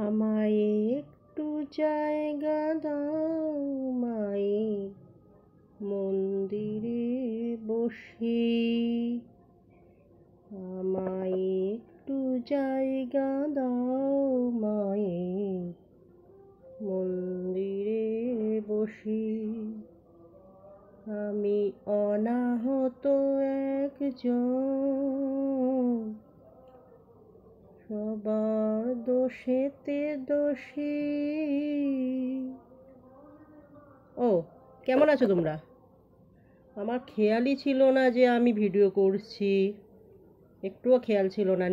আমায় একটু জায়গা দাও মায়ের মন্দিরে বসি, আমায় একটু জায়গা দাও মায়ের মন্দিরে বসি। আমি অনাহত একজন, সবার দোষেতে দোষী। ও কেমন আছো তোমরা? আমার খেয়ালই ছিল না যে আমি ভিডিও করছি, একটুও খেয়াল ছিল না,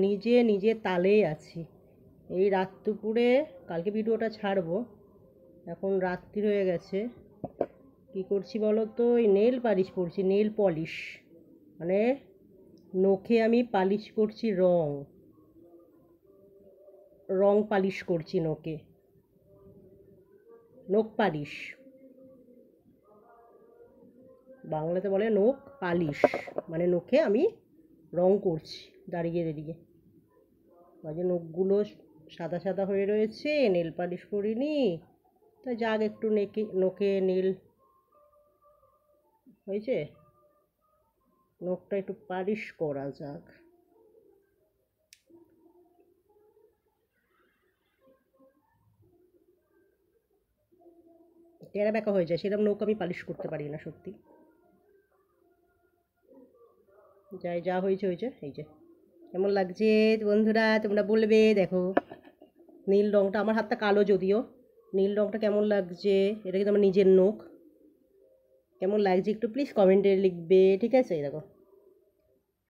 নিজে তালেই আছি। এই রাত দুপুরে কালকে ভিডিওটা ছাড়বো, এখন রাত্রি হয়ে গেছে। কি করছি বলো তো? এই নেল পালিশ করছি, নেল পলিশ মানে নখে আমি পালিশ করছি, রং পালিশ করছি নখে, নখ পালিশ, বাংলাতে বলে নখ পালিশ, মানে নখে আমি রং করছি দাঁড়িয়ে দাঁড়িয়ে। মাঝে নখগুলো সাদা সাদা হয়ে রয়েছে, নেল পালিশ করিনি, তাই যাক একটু নখে নীল হয়েছে, নখটা একটু পালিশ করা যাক। টেরা বেঁকা হয়ে যায়, সেরকম নখ আমি পালিশ করতে পারি না সত্যি। যাই, যা হয়েছে হয়েছে। এই যে কেমন লাগছে বন্ধুরা তোমরা বলবে। দেখো নীল রঙটা, আমার হাতটা কালো যদিও, নীল রঙটা কেমন লাগছে? এটা কিন্তু আমার নিজের নখ, কেমন লাগছে একটু প্লিজ কমেন্টে লিখবে, ঠিক আছে? দেখো